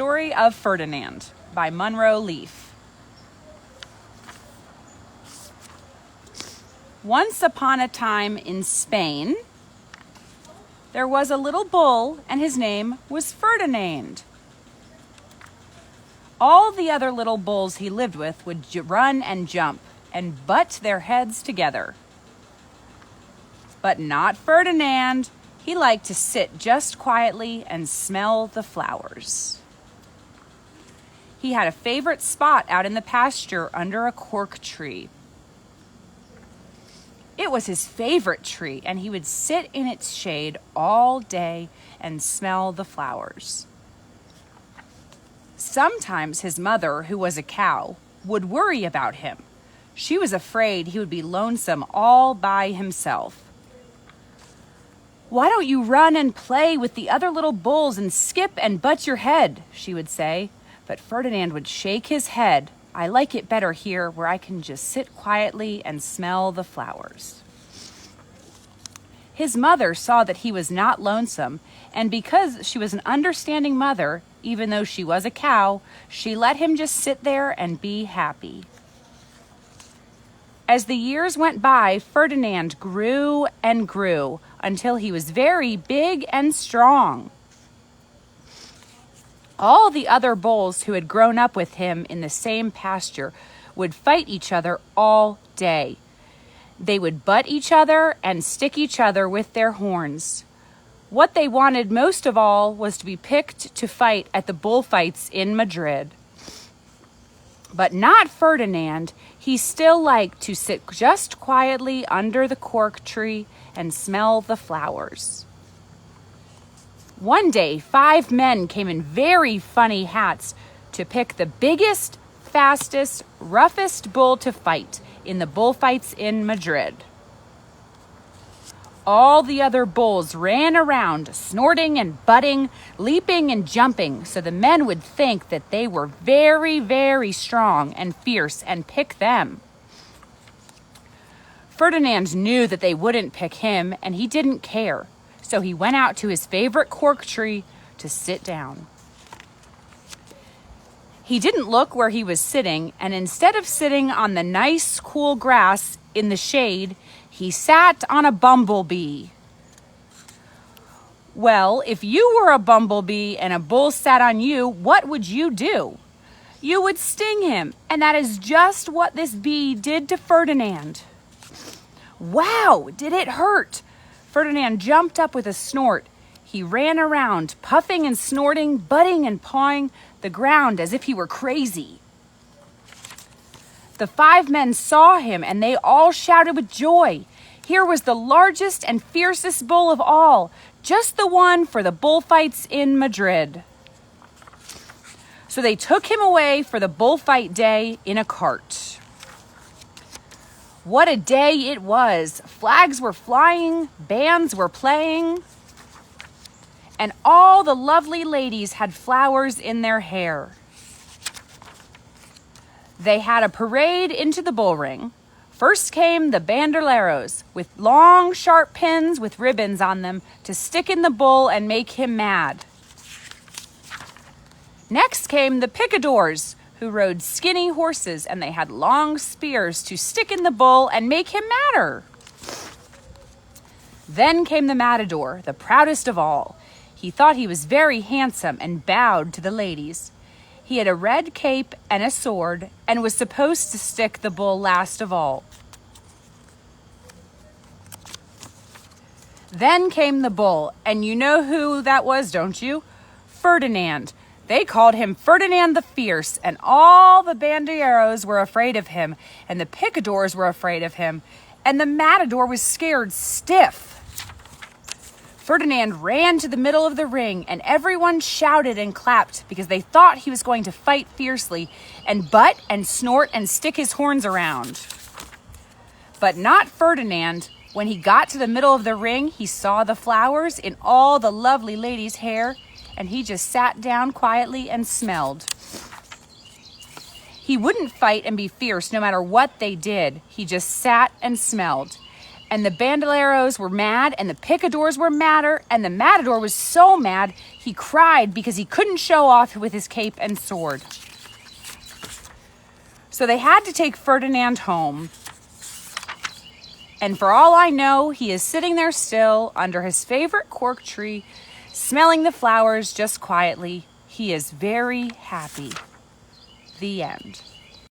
Story of Ferdinand by Munro Leaf. Once upon a time in Spain, there was a little bull, and his name was Ferdinand. All the other little bulls he lived with would run and jump and butt their heads together. But not Ferdinand. He liked to sit just quietly and smell the flowers. He had a favorite spot out in the pasture under a cork tree. It was his favorite tree, and he would sit in its shade all day and smell the flowers. Sometimes his mother, who was a cow, would worry about him. She was afraid he would be lonesome all by himself. "Why don't you run and play with the other little bulls and skip and butt your head?" she would say. But Ferdinand would shake his head. "I like it better here where I can just sit quietly and smell the flowers." His mother saw that he was not lonesome, and because she was an understanding mother, even though she was a cow, she let him just sit there and be happy. As the years went by, Ferdinand grew and grew until he was very big and strong. All the other bulls who had grown up with him in the same pasture would fight each other all day. They would butt each other and stick each other with their horns. What they wanted most of all was to be picked to fight at the bullfights in Madrid. But not Ferdinand. He still liked to sit just quietly under the cork tree and smell the flowers. One day, 5 men came in very funny hats to pick the biggest, fastest, roughest bull to fight in the bullfights in Madrid. All the other bulls ran around, snorting and butting, leaping and jumping, so the men would think that they were very, very strong and fierce and pick them. Ferdinand knew that they wouldn't pick him, and he didn't care, so he went out to his favorite cork tree to sit down. He didn't look where he was sitting, and instead of sitting on the nice, cool grass in the shade, he sat on a bumblebee. Well, if you were a bumblebee and a bull sat on you, what would you do? You would sting him, and that is just what this bee did to Ferdinand. Wow, did it hurt? Ferdinand jumped up with a snort. He ran around, puffing and snorting, butting and pawing the ground as if he were crazy. The 5 men saw him, and they all shouted with joy. Here was the largest and fiercest bull of all, just the one for the bullfights in Madrid. So they took him away for the bullfight day in a cart. What a day it was! Flags were flying, bands were playing, and all the lovely ladies had flowers in their hair. They had a parade into the bullring. First came the bandoleros with long, sharp pins with ribbons on them to stick in the bull and make him mad. Next came the picadors, who rode skinny horses, and they had long spears to stick in the bull and make him madder. Then came the matador, the proudest of all. He thought he was very handsome and bowed to the ladies. He had a red cape and a sword and was supposed to stick the bull last of all. Then came the bull, and you know who that was, don't you? Ferdinand. They called him Ferdinand the Fierce, and all the banderos were afraid of him, and the picadors were afraid of him, and the matador was scared stiff. Ferdinand ran to the middle of the ring, and everyone shouted and clapped because they thought he was going to fight fiercely and butt and snort and stick his horns around. But not Ferdinand. When he got to the middle of the ring, he saw the flowers in all the lovely ladies' hair, and he just sat down quietly and smelled. He wouldn't fight and be fierce no matter what they did. He just sat and smelled. And the bandoleros were mad, and the picadors were madder, and the matador was so mad he cried because he couldn't show off with his cape and sword. So they had to take Ferdinand home. And for all I know, he is sitting there still under his favorite cork tree, smelling the flowers just quietly. He is very happy. The end.